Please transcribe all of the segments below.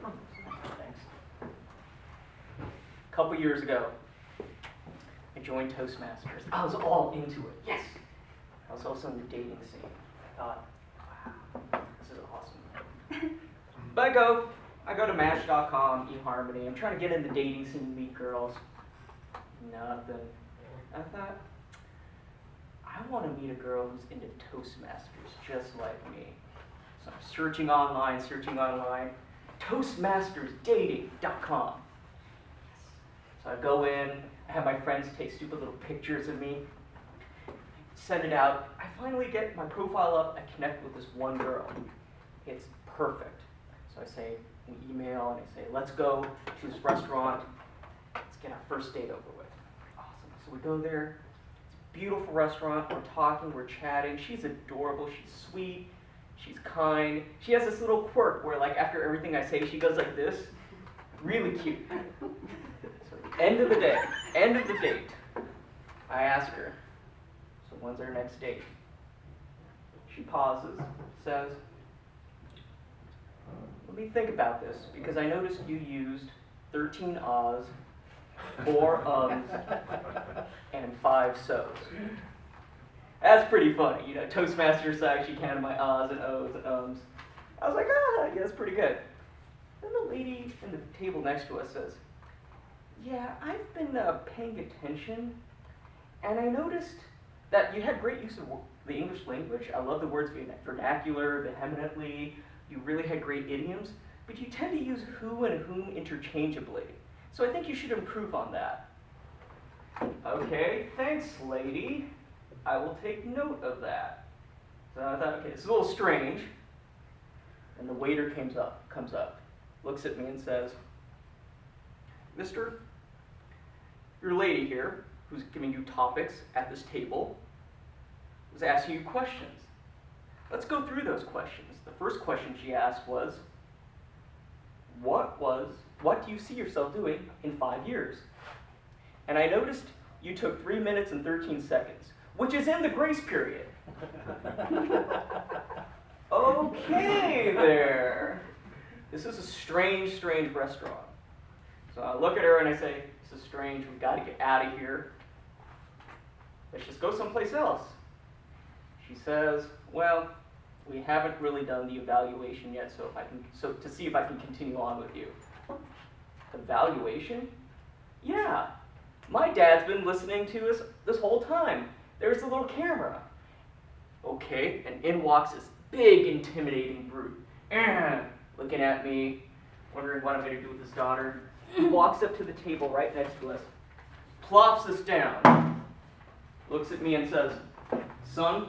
Thanks. A couple years ago, I joined Toastmasters. I was all into it. Yes! I was also in the dating scene. I thought, wow, this is awesome. But I go to Match.com, eHarmony. I'm trying to get in the dating scene, meet girls. Nothing. I thought, I want to meet a girl who's into Toastmasters, just like me. So I'm searching online. Toastmastersdating.com. So I go in, I have my friends take stupid little pictures of me, send it out. I finally get my profile up, I connect with this one girl. It's perfect. So I say, we email, and I say, let's go to this restaurant, let's get our first date over with. Awesome. So we go there, it's a beautiful restaurant, we're talking, we're chatting. She's adorable, she's sweet, she's kind. She has this little quirk where, like, after everything I say, she goes like this. Really cute. So end of the date, I ask her, so when's our next date? She pauses, says, let me think about this, because I noticed you used 13 ahs, 4 ums, and 5 so's. That's pretty funny, you know, Toastmaster side, she counted my ahs and ohs and ums. I was like, yeah, that's pretty good. Then the lady in the table next to us says, yeah, I've been paying attention, and I noticed that you had great use of the English language. I love the words vernacular, vehemently. You really had great idioms, but you tend to use who and whom interchangeably. So I think you should improve on that. Okay, thanks, lady. I will take note of that. So I thought, okay, this is a little strange. And the waiter comes up, looks at me and says, Mister, your lady here, who's giving you topics at this table, was asking you questions. Let's go through those questions. The first question she asked was, what do you see yourself doing in 5 years? And I noticed you took 3 minutes and 13 seconds, which is in the grace period. Okay there. This is a strange restaurant. So I look at her and I say, this is strange, we've got to get out of here. Let's just go someplace else. She says, well, we haven't really done the evaluation yet, so to see if I can continue on with you. Evaluation? Yeah. My dad's been listening to us this whole time. There's a little camera. Okay, and in walks this big, intimidating brute. Looking at me, wondering what I'm going to do with his daughter. He walks up to the table right next to us, plops us down, looks at me and says, son,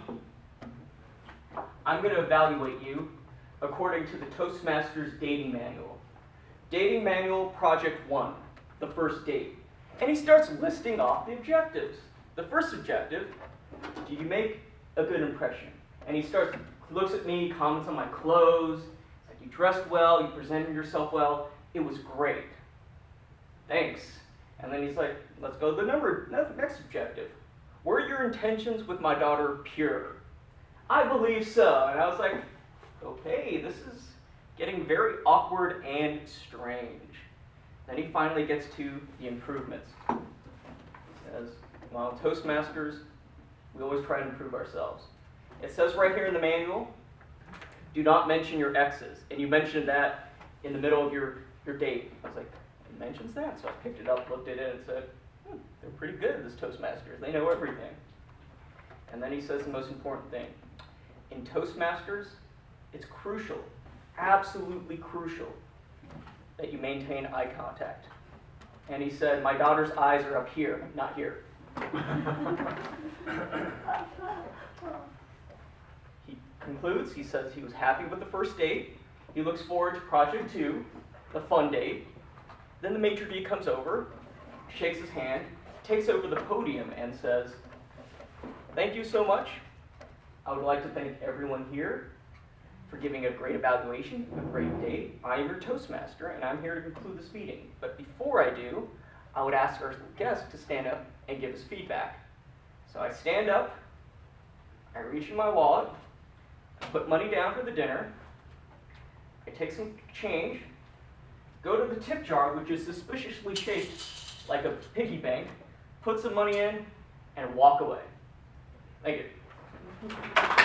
I'm going to evaluate you according to the Toastmasters dating manual. Dating manual project 1, the first date. And he starts listing off the objectives. The first objective, do you make a good impression? And he looks at me, comments on my clothes, like you dressed well, you presented yourself well, it was great. Thanks. And then he's like, let's go to the next objective. Were your intentions with my daughter pure? I believe so. And I was like, okay, this is getting very awkward and strange. Then he finally gets to the improvements. He says, well, Toastmasters, we always try to improve ourselves. It says right here in the manual, do not mention your exes. And you mentioned that in the middle of your date. I was like, it mentions that? So I picked it up, looked at it, and said, they're pretty good, this Toastmasters. They know everything. And then he says the most important thing. In Toastmasters, it's crucial, absolutely crucial, that you maintain eye contact. And he said, my daughter's eyes are up here, not here. He concludes, he says he was happy with the first date. He looks forward to project 2, the fun date. Then the maitre d' comes over, shakes his hand, takes over the podium and says, thank you so much. I would like to thank everyone here for giving a great evaluation, a great date. I am your Toastmaster, and I'm here to conclude this meeting. But before I do, I would ask our guest to stand up and give us feedback. So I stand up, I reach in my wallet, I put money down for the dinner, I take some change, go to the tip jar, which is suspiciously shaped like a piggy bank, put some money in, and walk away. Thank you.